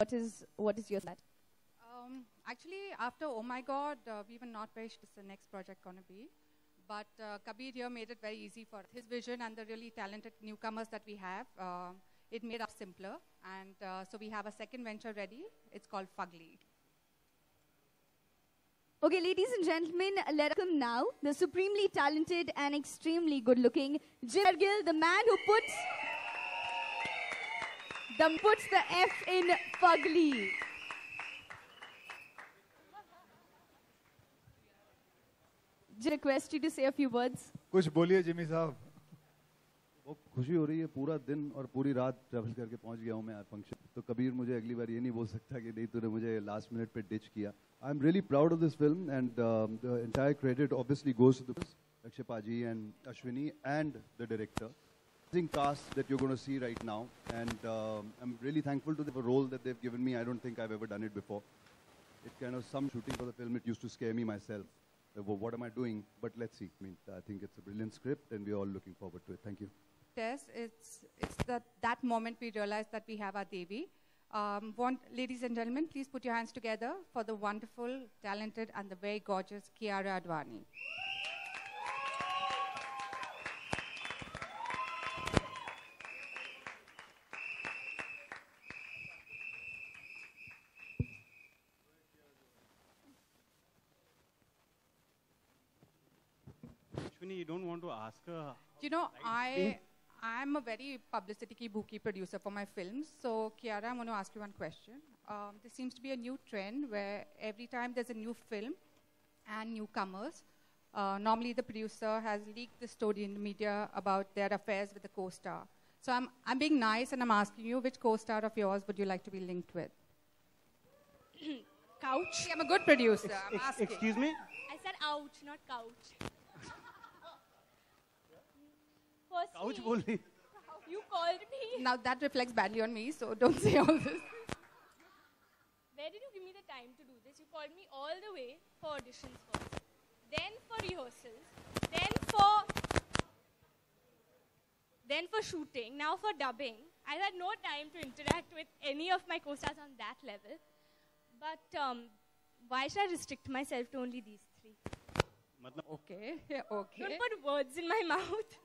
what is your thought? Actually, after Oh My God, we were not very sure the next project going to be. But Kabir here made it very easy for his vision and the really talented newcomers that we have. It made us simpler. And so we have a second venture ready. It's called Fugly. Okay, ladies and gentlemen, let us welcome now the supremely talented and extremely good-looking Jim Shergill, the man who puts the F in Fugly. I request you to say a few words. कुछ बोलिए Jimmy साहब. बहुत खुशी हो रही है, पूरा दिन और पूरी रात ट्रैवल करके पहुंच गया हूं मैं आज फंक्शन. तो कबीर मुझे अगली बार ये नहीं बोल सकता कि नहीं तूने मुझे लास्ट मिनट पे डिच किया. I am really proud of this film and the entire credit obviously goes to Akshay Paji and Ashwini and the director. Amazing cast that you're going to see right now, and I'm really thankful to the role that they've given me. I don't think I've ever done it before. It kind of, some shooting for the film, it used to scare me myself. What am I doing? But let's see. I mean, I think it's a brilliant script, and we're all looking forward to it. Thank you. Yes, it's that moment we realized that we have our Devi. Ladies and gentlemen, please put your hands together for the wonderful, talented, and the very gorgeous Kiara Advani. You don't want to ask her. You know, I'm a very publicity bookie producer for my films. So, Kiara, I'm going to ask you one question. There seems to be a new trend where every time there's a new film and newcomers, normally the producer has leaked the story in the media about their affairs with the co-star. So I'm being nice and I'm asking you, which co-star of yours would you like to be linked with? Couch. I'm a good producer. I'm asking. Excuse me? I said ouch, not couch. Couch boli. You called me. Now that reflects badly on me, so don't say all this. Where did you give me the time to do this? You called me all the way for auditions first, then for rehearsals, then for shooting, now for dubbing. I had no time to interact with any of my co-stars on that level. But why should I restrict myself to only these three? Okay, yeah, okay. Don't put words in my mouth.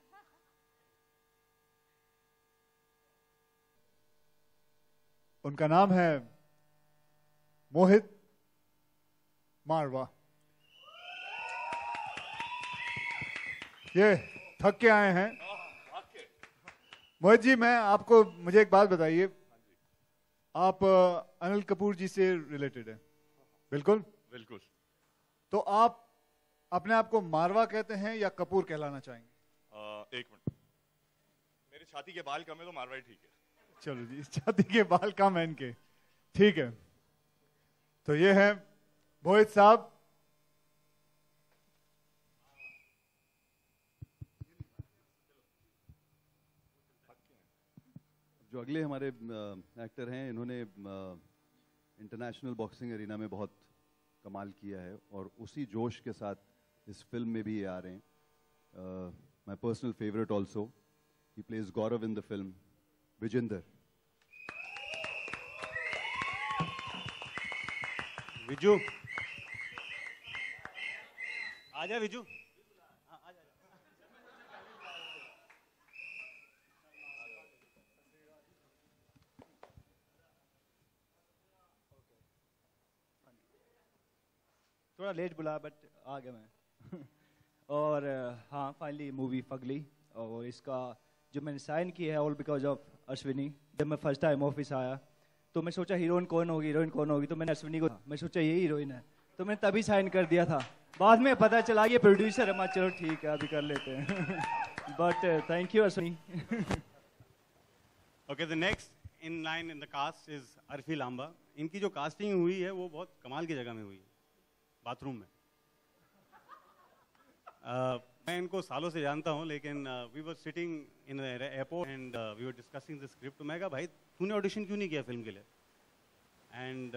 उनका नाम है मोहित मारवा. ये थक के आए हैं. मोहित जी, मुझे एक बात बताइए. आप अनिल कपूर जी से रिलेटेड हैं? बिल्कुल बिल्कुल. तो आप अपने आप को मारवा कहते हैं या कपूर कहलाना चाहेंगे? एक मिनट, मेरी छाती के बाल कम है तो मारवा ही ठीक है. चलो जी, छाती के बाल कम है इनके, ठीक है. तो ये है मोहित साहब. जो अगले हमारे एक्टर हैं, इन्होंने इंटरनेशनल बॉक्सिंग एरिना में बहुत कमाल किया है और उसी जोश के साथ इस फिल्म में भी ये आ रहे हैं. My personal favourite also, he plays Gaurav in the film, Vijender. Viju, आजा विजू. थोड़ा लेट बुला बट आ गया मैं. और हाँ, फाइनली मूवी फगली, और इसका जो मैंने साइन किया है ऑल बिकॉज ऑफ अश्विनी. जब मैं फर्स्ट टाइम ऑफिस आया तो मैं सोचा हीरोइन कौन होगी, तो मैंने अश्विनी को, मैं सोचा यही हीरोइन है, तो मैंने तभी साइन कर दिया था. बाद में पता चला ये प्रोड्यूसर है. मैं चलो ठीक है, अभी कर लेते हैं. But thank you Ashwini. Okay, the next in line in the cast is Arfi Lamba. इनकी जो कास्टिंग हुई है वो बहुत कमाल की जगह में हुई है, बाथरूम में. मैं इनको सालों से जानता हूँ, लेकिन we were sitting in airport and we were discussing the script. मैं कहा भाई तूने ऑडिशन क्यों नहीं किया फिल्म के लिए? And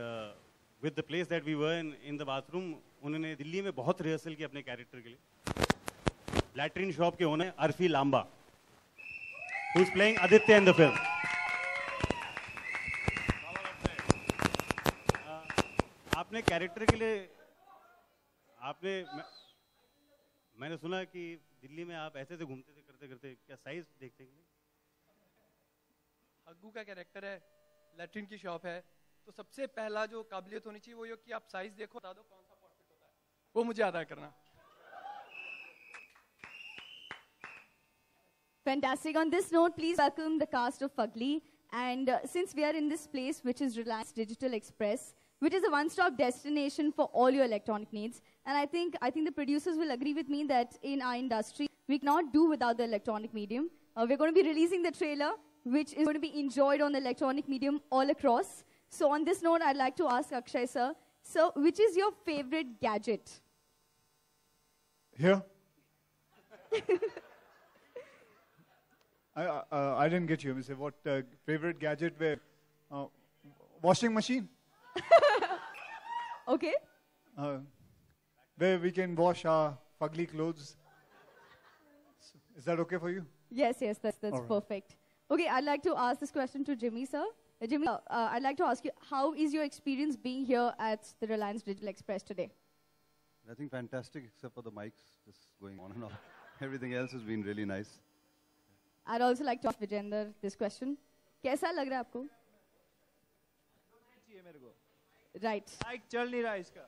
with the place that we were in the bathroom, उन्होंने दिल्ली में बहुत रिहर्सल की अपने कैरेक्टर के लिए. लैट्रिन शॉप के owner Arfi Lamba, who is playing Aditya in the film. आपने कैरेक्टर के लिए मैंने सुना कि दिल्ली में आप ऐसे घूमते थे करते करते, क्या साइज देखते हैं? हग्गू का कैरेक्टर है, लैट्रिन की शॉप है, तो सबसे पहला जो काबिलियत होनी चाहिए वो ये कि आप साइज देखो, बता दो कौन सा परफेक्ट होता है, वो मुझे अदा करना। Fantastic. On this note, please welcome the cast of Fugly. And since we are in this place, which is Reliance Digital Express, which is a one-stop destination for all your electronic needs, and I think the producers will agree with me that in our industry, we cannot do without the electronic medium. We're going to be releasing the trailer, which is going to be enjoyed on the electronic medium all across. So on this note, I'd like to ask Akshay sir, which is your favorite gadget? Here? I didn't get you. I said, what favorite gadget? Where washing machine. Okay. Where we can wash our fugly clothes. Is that okay for you? Yes, that's right. perfect. Okay, I'd like to ask this question to Jimmy, sir. Jimmy, I'd like to ask you, how is your experience being here at the Reliance Digital Express today? Nothing fantastic except for the mics just going on and off. Everything else has been really nice. I'd also like to ask Vijender this question. कैसा लग रहा है आपको? चाहिए मेरे को. Right. Mic चल नहीं रहा इसका.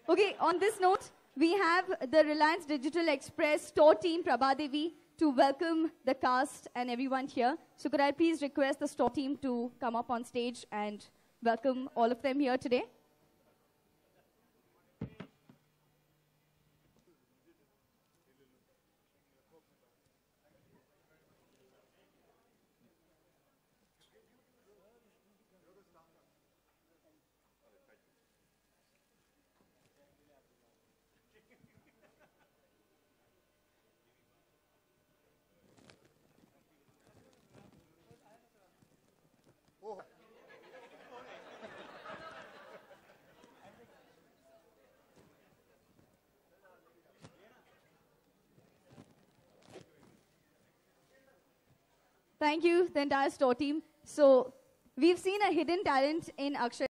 Okay, on this note, we have the Reliance Digital Express store team, Prabhadevi, to welcome the cast and everyone here. So could I please request the store team to come up on stage and welcome all of them here today? Thank you, the entire store team. So we've seen a hidden talent in Akshay.